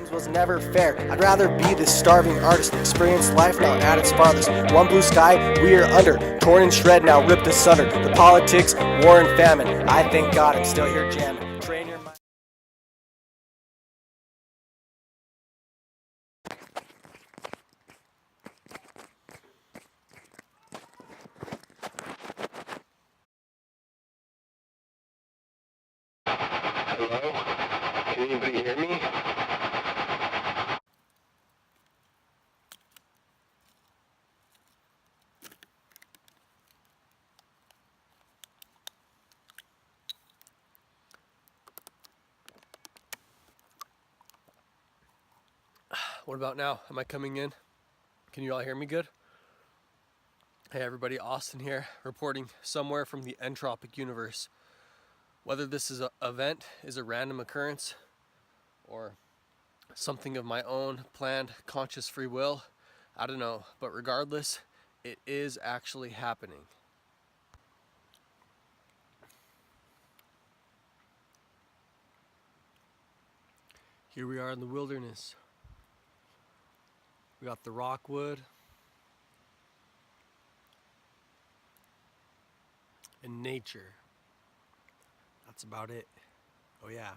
Things was never fair. I'd rather be this starving artist, experience life now at its farthest. One blue sky, we are under, torn and shred now, ripped asunder. The politics, war and famine. I thank God I'm still here jamming. Train your mind. Hello? Can anybody hear me? What about now? Am I coming in? Can you all hear me good? Hey everybody, Austin here, reporting somewhere from the entropic universe. Whether this is an event is a random occurrence or something of my own planned conscious free will, I don't know. But regardless, it is actually happening. Here we are in the wilderness. We got the rockwood and nature. That's about it. Oh yeah.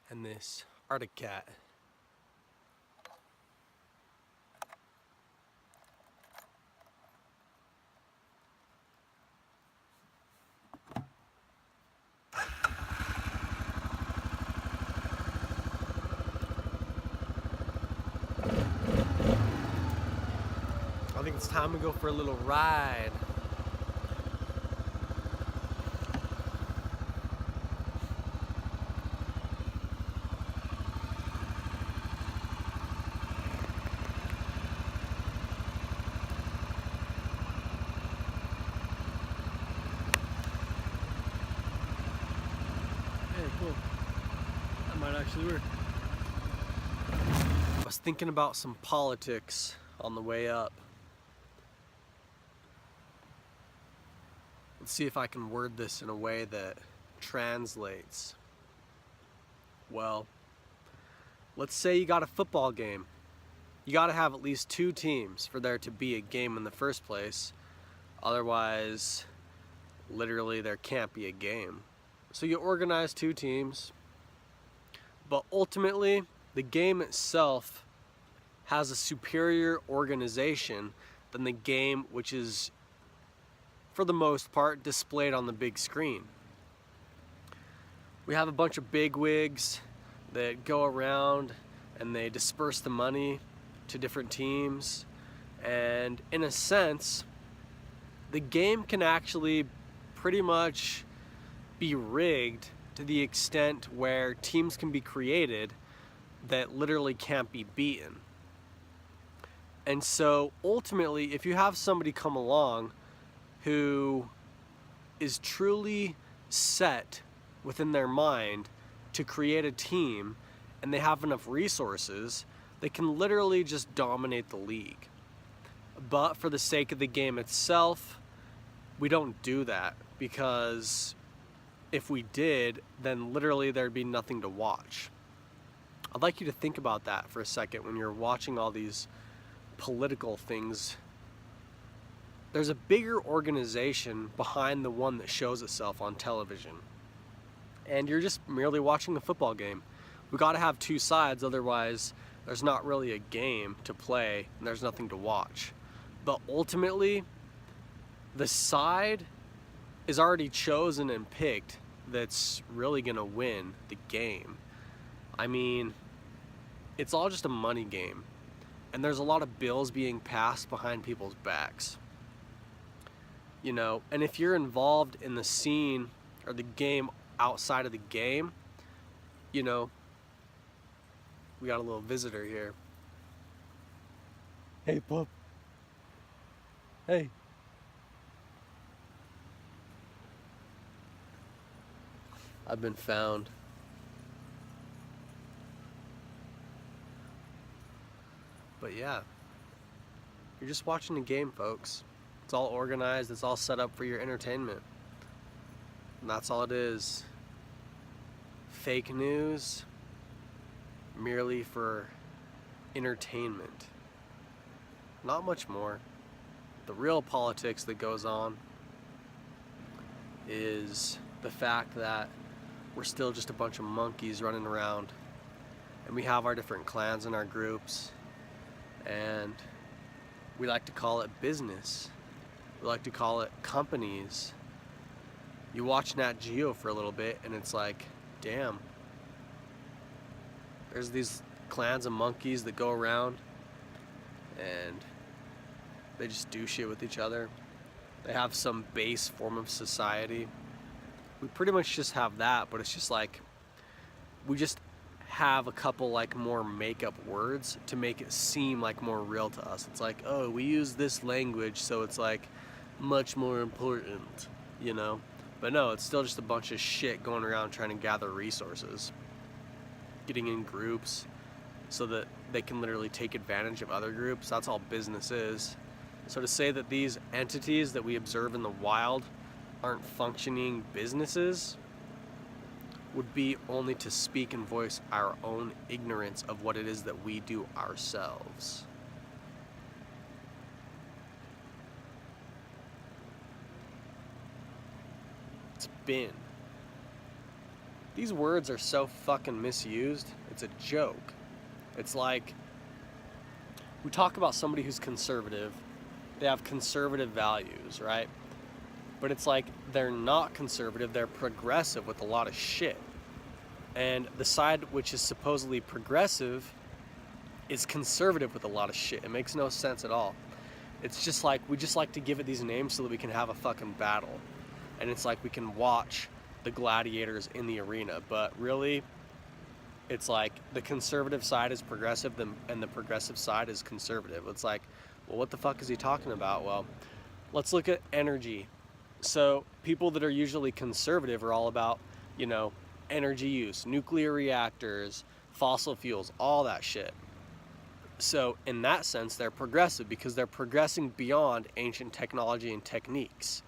And this Arctic cat. I think it's time to go for a little ride. Hey, cool. That might actually work. I was thinking about some politics on the way up. Let's see if I can word this in a way that translates. Well, let's say you got a football game. You got to have at least 2 teams for there to be a game in the first place. Otherwise, literally there can't be a game. So you organize 2 teams, but ultimately the game itself has a superior organization than the game which is, for the most part, displayed on the big screen. We have a bunch of bigwigs that go around and they disperse the money to different teams, and in a sense the game can actually pretty much be rigged to the extent where teams can be created that literally can't be beaten. And so ultimately, if you have somebody come along who is truly set within their mind to create a team and they have enough resources, they can literally just dominate the league. But for the sake of the game itself, we don't do that, because if we did, then literally there'd be nothing to watch. I'd like you to think about that for a second when you're watching all these political things. There's a bigger organization behind the one that shows itself on television. And you're just merely watching a football game. We gotta have 2 sides, otherwise there's not really a game to play and there's nothing to watch. But ultimately, the side is already chosen and picked that's really gonna win the game. I mean, it's all just a money game. And there's a lot of bills being passed behind people's backs. You know, and if you're involved in the scene or the game outside of the game, you know, we got a little visitor here. Hey, pup. Hey. I've been found. But yeah, you're just watching a game, folks. It's all organized, it's all set up for your entertainment. And that's all it is. Fake news merely for entertainment. Not much more. The real politics that goes on is the fact that we're still just a bunch of monkeys running around, and we have our different clans and our groups, and we like to call it business. We like to call it companies. You watch Nat Geo for a little bit and it's like, damn, there's these clans of monkeys that go around and they just do shit with each other. They have some base form of society. We pretty much just have that, but it's just like, we just have a couple like more make-up words to make it seem like more real to us. It's like, oh, we use this language, so it's like much more important, you know? But no, it's still just a bunch of shit going around trying to gather resources, getting in groups so that they can literally take advantage of other groups. That's all business is. So to say that these entities that we observe in the wild aren't functioning businesses would be only to speak and voice our own ignorance of what it is that we do ourselves. It's been. These words are so fucking misused, it's a joke. It's like, we talk about somebody who's conservative, they have conservative values, right? But it's like, they're not conservative, they're progressive with a lot of shit. And the side which is supposedly progressive is conservative with a lot of shit. It makes no sense at all. It's just like, we just like to give it these names so that we can have a fucking battle. And it's like we can watch the gladiators in the arena. But really, it's like the conservative side is progressive and the progressive side is conservative. It's like, well, what the fuck is he talking about? Well, let's look at energy. So people that are usually conservative are all about, you know, energy use, nuclear reactors, fossil fuels, all that shit. So in that sense, they're progressive because they're progressing beyond ancient technology and techniques,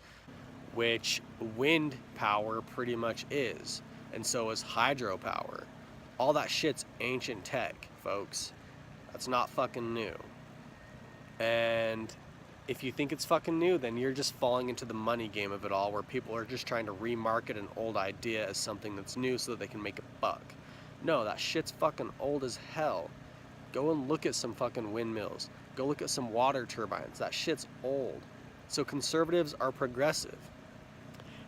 which wind power pretty much is, and so is hydropower. All that shit's ancient tech, folks. That's not fucking new. And if you think it's fucking new, then you're just falling into the money game of it all, where people are just trying to remarket an old idea as something that's new so that they can make a buck. No, that shit's fucking old as hell. Go and look at some fucking windmills. Go look at some water turbines. That shit's old. So conservatives are progressive.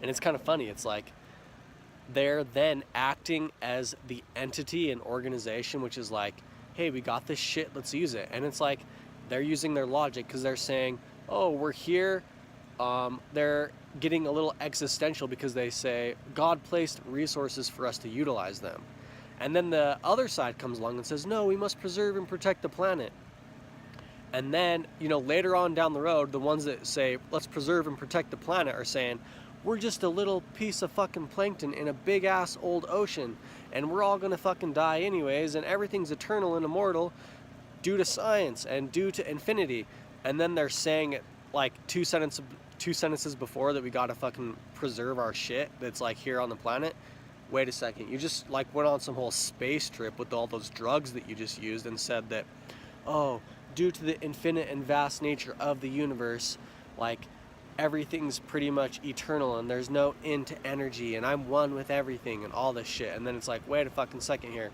And it's kind of funny. It's like, they're then acting as the entity and organization, which is like, hey, we got this shit, let's use it. And it's like, they're using their logic because they're saying, oh, we're here. They're getting a little existential because they say, God placed resources for us to utilize them. And then the other side comes along and says, no, we must preserve and protect the planet. And then, you know, later on down the road, the ones that say, let's preserve and protect the planet are saying, we're just a little piece of fucking plankton in a big ass old ocean, and we're all gonna fucking die anyways, and everything's eternal and immortal due to science and due to infinity. And then they're saying it like two sentences before that we gotta fucking preserve our shit that's like here on the planet. Wait a second, you just like went on some whole space trip with all those drugs that you just used and said that, oh, due to the infinite and vast nature of the universe, like everything's pretty much eternal and there's no end to energy and I'm one with everything and all this shit. And then it's like, wait a fucking second here.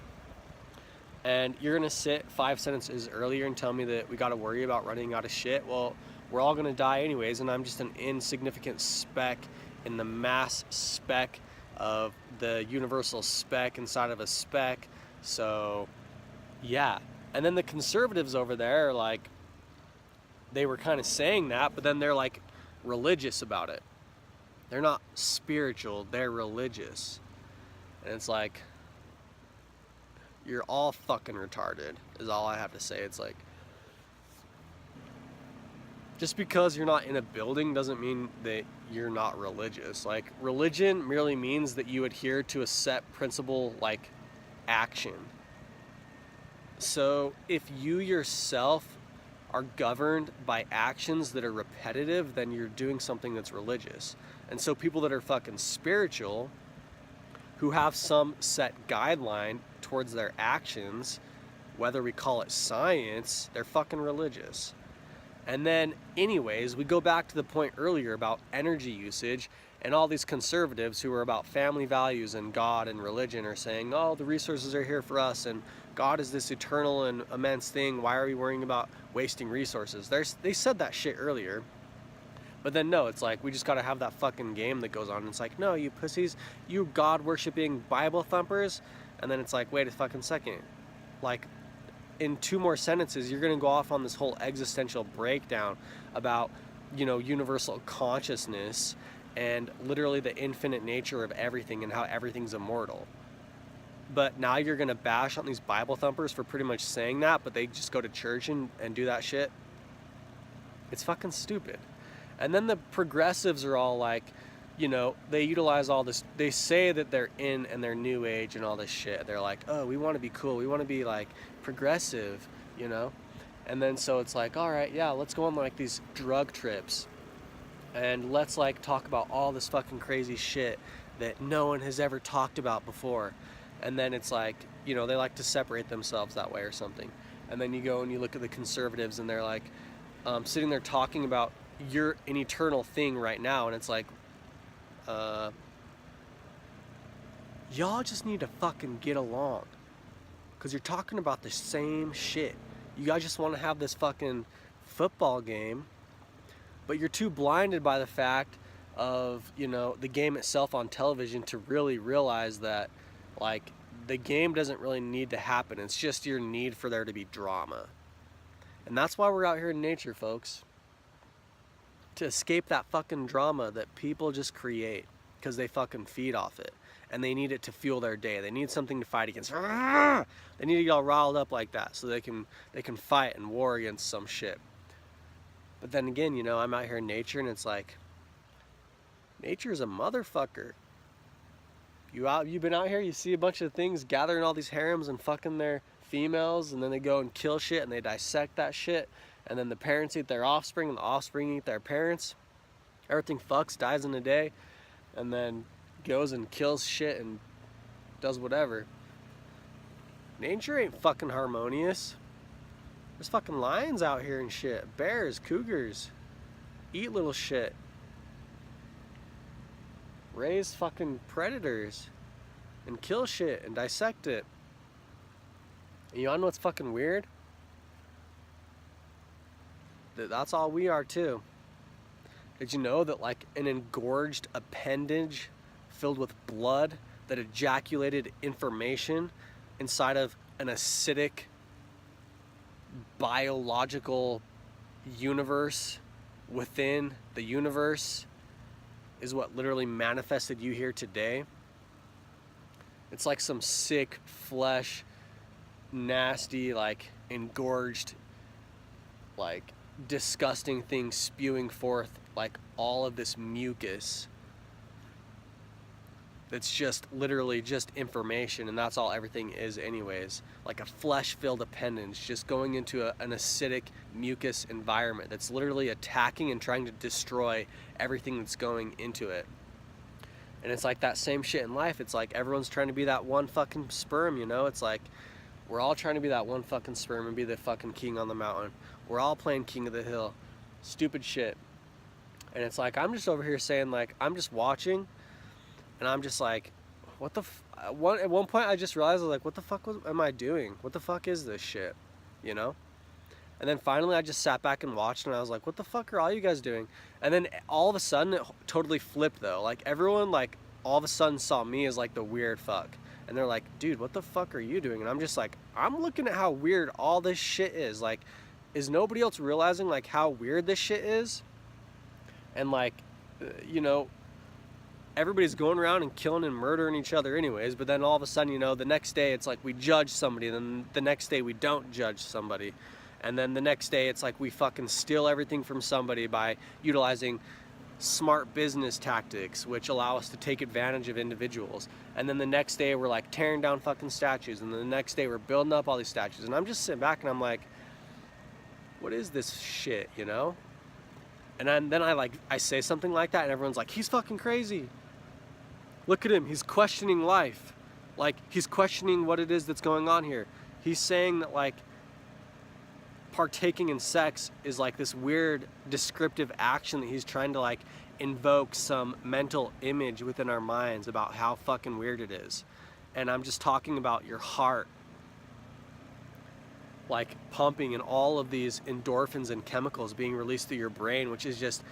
And you're gonna sit 5 sentences earlier and tell me that we gotta worry about running out of shit? Well, we're all gonna die anyways, and I'm just an insignificant speck in the mass spec of the universal spec inside of a spec. So, yeah. And then the conservatives over there are like, they were kind of saying that, but then they're like religious about it. They're not spiritual, they're religious. And it's like, you're all fucking retarded, is all I have to say. It's like, just because you're not in a building doesn't mean that you're not religious. Like, religion merely means that you adhere to a set principle, like action. So if you yourself are governed by actions that are repetitive, then you're doing something that's religious. And so people that are fucking spiritual, who have some set guideline towards their actions, whether we call it science, they're fucking religious. And then anyways, we go back to the point earlier about energy usage, and all these conservatives who are about family values and God and religion are saying, oh, the resources are here for us, and God is this eternal and immense thing. Why are we worrying about wasting resources? They said that shit earlier. But then no, it's like, we just gotta have that fucking game that goes on. And it's like, no, you pussies, you God-worshipping Bible thumpers. And then it's like, wait a fucking second. Like, in 2 more sentences, you're gonna go off on this whole existential breakdown about, you know, universal consciousness and literally the infinite nature of everything and how everything's immortal. But now you're gonna bash on these Bible thumpers for pretty much saying that, but they just go to church and do that shit. It's fucking stupid. And then the progressives are all like, you know, they utilize all this, they say that they're in and they're new age and all this shit. They're like, oh, we want to be cool, we want to be like progressive, you know. And then so it's like, all right, yeah, let's go on like these drug trips and let's like talk about all this fucking crazy shit that no one has ever talked about before. And then it's like, you know, they like to separate themselves that way or something. And then you go and you look at the conservatives and they're like sitting there talking about you're an eternal thing right now, and it's like, y'all just need to fucking get along, because you're talking about the same shit. You guys just want to have this fucking football game, but you're too blinded by the fact of, you know, the game itself on television to really realize that, like, the game doesn't really need to happen. It's just your need for there to be drama. And that's why we're out here in nature, folks. To escape that fucking drama that people just create because they fucking feed off it. And they need it to fuel their day. They need something to fight against. They need to get all riled up like that so they can fight and war against some shit. But then again, you know, I'm out here in nature and it's like, nature's a motherfucker. You've been out here, you see a bunch of things gathering all these harems and fucking their females, and then they go and kill shit and they dissect that shit. And then the parents eat their offspring, and the offspring eat their parents. Everything fucks, dies in a day, and then goes and kills shit and does whatever. Nature ain't fucking harmonious. There's fucking lions out here and shit. Bears, cougars. Eat little shit. Raise fucking predators. And kill shit and dissect it. And you wanna know what's fucking weird? That's all we are too. Did you know that like an engorged appendage filled with blood that ejaculated information inside of an acidic biological universe within the universe is what literally manifested you here today? It's like some sick flesh, nasty, like engorged, like disgusting thing spewing forth like all of this mucus that's just literally just information, and that's all everything is anyways. Like a flesh-filled appendage just going into an acidic mucus environment that's literally attacking and trying to destroy everything that's going into it. And it's like that same shit in life. It's like everyone's trying to be that one fucking sperm, you know? It's like we're all trying to be that one fucking sperm and be the fucking king on the mountain. We're all playing king of the hill. Stupid shit. And it's like, I'm just over here saying, like, I'm just watching, and I'm just like, what the at one point I just realized, I was like, what the fuck am I doing? What the fuck is this shit? You know? And then finally I just sat back and watched, and I was like, what the fuck are all you guys doing? And then all of a sudden it totally flipped though. Like everyone like all of a sudden saw me as like the weird fuck. And they're like, dude, what the fuck are you doing? And I'm just like, I'm looking at how weird all this shit is. Like, is nobody else realizing like how weird this shit is? And like, you know, everybody's going around and killing and murdering each other anyways, but then all of a sudden, you know, the next day it's like we judge somebody, then the next day we don't judge somebody. And then the next day it's like we fucking steal everything from somebody by utilizing smart business tactics which allow us to take advantage of individuals. And then the next day we're like tearing down fucking statues, and then the next day we're building up all these statues. And I'm just sitting back and I'm like, what is this shit, you know? And then I say something like that and everyone's like, he's fucking crazy. Look at him, he's questioning life. Like, he's questioning what it is that's going on here. He's saying that, like, partaking in sex is like this weird descriptive action that he's trying to like invoke some mental image within our minds about how fucking weird it is. And I'm just talking about your heart like pumping and all of these endorphins and chemicals being released through your brain, which is just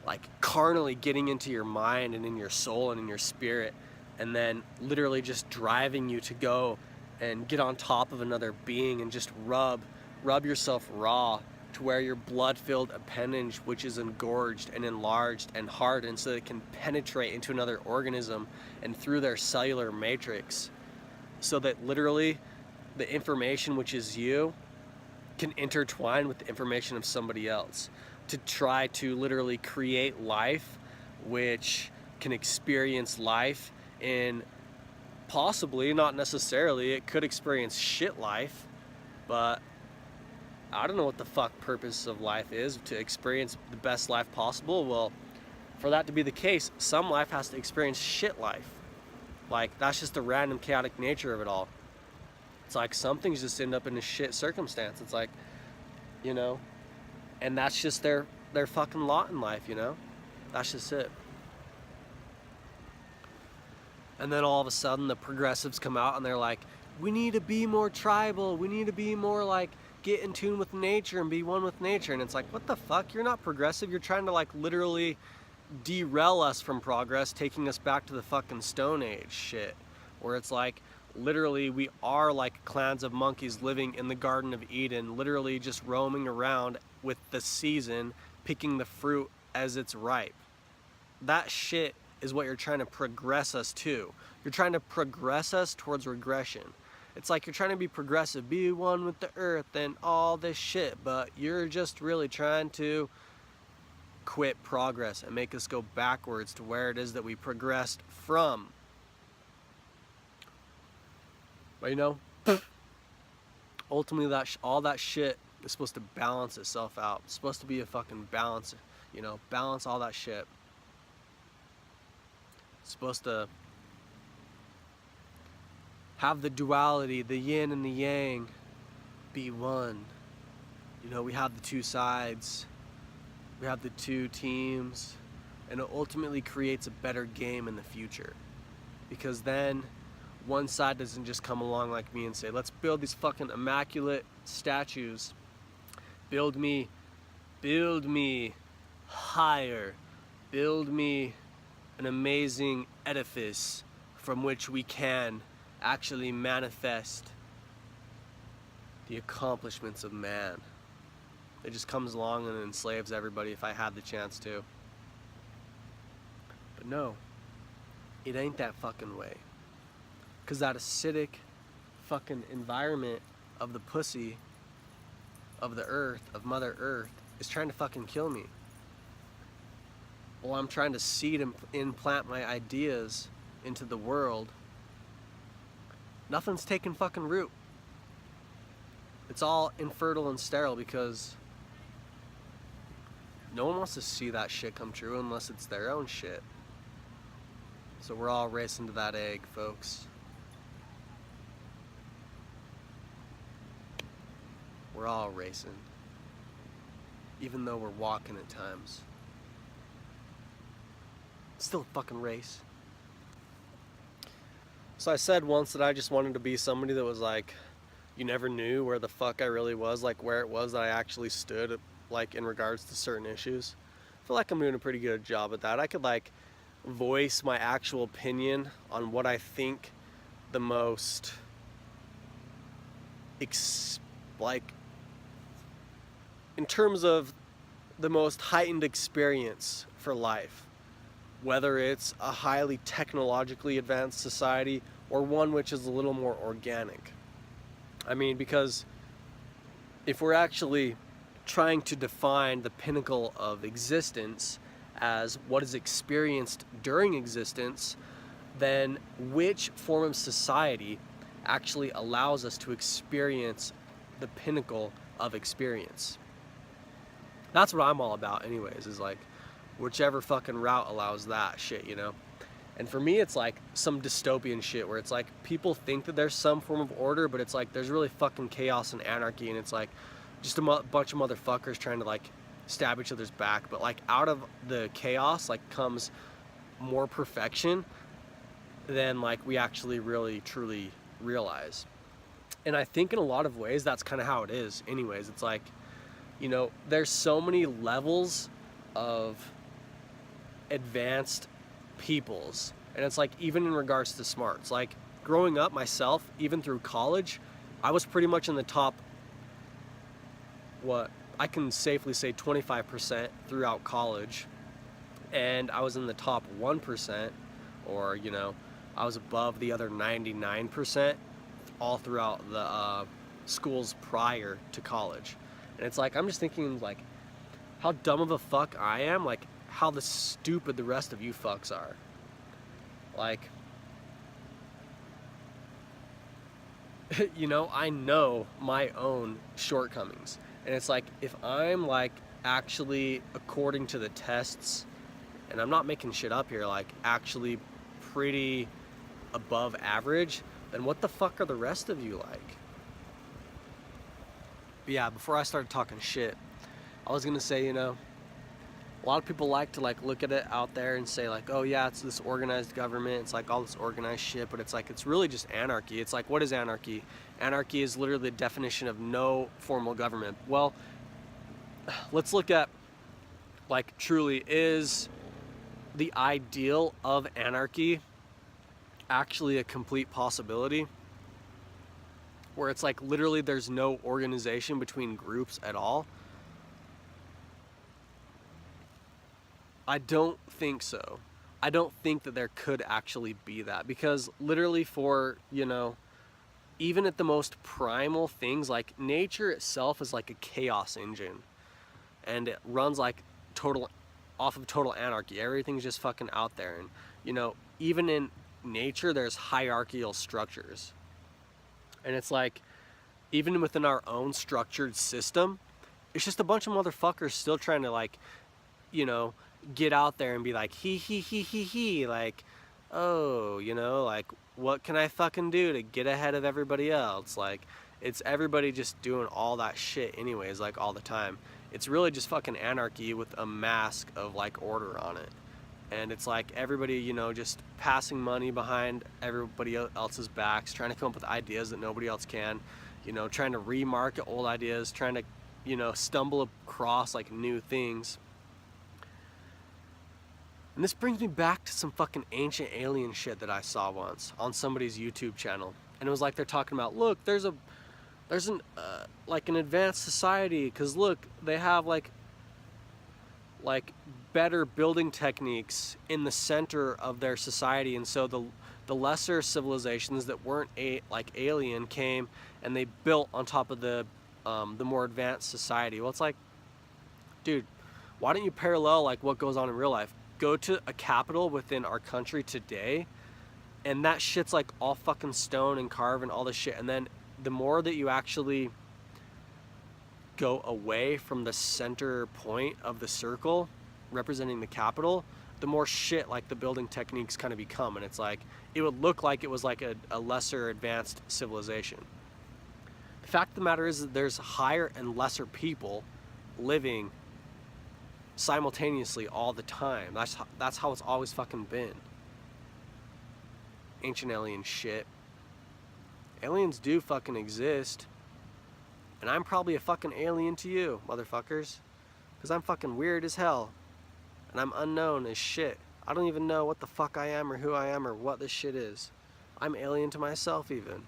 like carnally getting into your mind and in your soul and in your spirit, and then literally just driving you to go and get on top of another being and just rub yourself raw to where your blood-filled appendage, which is engorged and enlarged and hardened so that it can penetrate into another organism and through their cellular matrix, so that literally the information, which is you, can intertwine with the information of somebody else to try to literally create life, which can experience life in possibly, not necessarily, it could experience shit life, but I don't know what the fuck purpose of life is, to experience the best life possible. Well, for that to be the case, some life has to experience shit life. Like, that's just the random chaotic nature of it all. It's like some things just end up in a shit circumstance. It's like, you know, and that's just their fucking lot in life, you know? That's just it. And then all of a sudden the progressives come out and they're like, we need to be more tribal. We need to be more like, get in tune with nature and be one with nature. And it's like, what the fuck? You're not progressive. You're trying to like literally derail us from progress, taking us back to the fucking Stone Age shit, where it's like literally we are like clans of monkeys living in the Garden of Eden, literally just roaming around with the season, picking the fruit as it's ripe. That shit is what you're trying to progress us to. You're trying to progress us towards regression. It's like you're trying to be progressive, be one with the earth and all this shit, but you're just really trying to quit progress and make us go backwards to where it is that we progressed from. But you know, ultimately all that shit is supposed to balance itself out. It's supposed to be a fucking balance, you know, balance all that shit. It's supposed to have the duality, the yin and the yang, be one. You know, we have the two sides, we have the two teams, and it ultimately creates a better game in the future. Because then one side doesn't just come along like me and say, let's build these fucking immaculate statues. Build me higher. Build me an amazing edifice from which we can actually manifest the accomplishments of man. It just comes along and enslaves everybody if I had the chance to. But no, it ain't that fucking way. Because that acidic fucking environment of the pussy, of the earth, of Mother Earth, is trying to fucking kill me. Well, I'm trying to seed and implant my ideas into the world. Nothing's taking fucking root. It's all infertile and sterile because no one wants to see that shit come true unless it's their own shit. So we're all racing to that egg, folks. We're all racing. Even though we're walking at times. It's still a fucking race. So I said once that I just wanted to be somebody that was like, you never knew where the fuck I really was, like where it was that I actually stood, like in regards to certain issues. I feel like I'm doing a pretty good job at that. I could like voice my actual opinion on what I think the most, like, in terms of the most heightened experience for life. Whether it's a highly technologically advanced society or one which is a little more organic. I mean, because if we're actually trying to define the pinnacle of existence as what is experienced during existence, then which form of society actually allows us to experience the pinnacle of experience? That's what I'm all about anyways, is like whichever fucking route allows that shit, you know? And for me, it's like some dystopian shit where it's like people think that there's some form of order, but it's like there's really fucking chaos and anarchy, and it's like just a bunch of motherfuckers trying to like stab each other's back. But like out of the chaos like comes more perfection than like we actually really truly realize. And I think in a lot of ways that's kind of how it is anyways. It's like, you know, there's so many levels of advanced peoples, and it's like even in regards to smarts, like growing up myself, even through college, I was pretty much in the top, what I can safely say 25% throughout college, and I was in the top 1%, or you know, I was above the other 99% all throughout the schools prior to college. And it's like I'm just thinking like how dumb of a fuck I am, like how the stupid the rest of you fucks are. Like, you know, I know my own shortcomings, and it's like if I'm like actually according to the tests, and I'm not making shit up here, like actually pretty above average, then what the fuck are the rest of you like? But yeah, before I started talking shit, I was gonna say, you know, a lot of people like to like look at it out there and say like, oh yeah, it's this organized government, it's like all this organized shit, but it's like it's really just anarchy. It's like, what is anarchy? Anarchy is literally the definition of no formal government. Well, let's look at like truly, is the ideal of anarchy actually a complete possibility, where it's like literally there's no organization between groups at all? I don't think so. I don't think that there could actually be that, because literally for, you know, even at the most primal things, like nature itself is like a chaos engine, and it runs like off of total anarchy. Everything's just fucking out there. And you know, even in nature there's hierarchical structures, and it's like even within our own structured system, it's just a bunch of motherfuckers still trying to like, you know, get out there and be like he, like, oh, you know, like what can I fucking do to get ahead of everybody else? Like it's everybody just doing all that shit anyways, like all the time. It's really just fucking anarchy with a mask of like order on it. And it's like everybody, you know, just passing money behind everybody else's backs, trying to come up with ideas that nobody else can, you know, trying to remarket old ideas, trying to, you know, stumble across like new things. And this brings me back to some fucking ancient alien shit that I saw once on somebody's YouTube channel. And it was like they're talking about, look, there's an advanced society, because look, they have like better building techniques in the center of their society, and so the lesser civilizations that weren't like alien came and they built on top of the more advanced society. Well, it's like, dude, why don't you parallel like what goes on in real life? Go to a capital within our country today, and that shit's like all fucking stone and carved and all this shit. And then the more that you actually go away from the center point of the circle representing the capital, the more shit like the building techniques kind of become. And it's like it would look like it was like a lesser advanced civilization. The fact of the matter is that there's higher and lesser people living simultaneously all the time. That's how it's always fucking been. Ancient alien shit. Aliens do fucking exist, and I'm probably a fucking alien to you, motherfuckers, because I'm fucking weird as hell, and I'm unknown as shit. I don't even know what the fuck I am or who I am or what this shit is. I'm alien to myself even.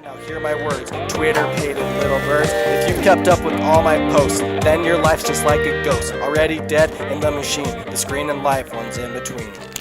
Now hear my words, Twitter pated little birds. If you kept up with all my posts, then your life's just like a ghost, already dead in the machine. The screen and life one's in between.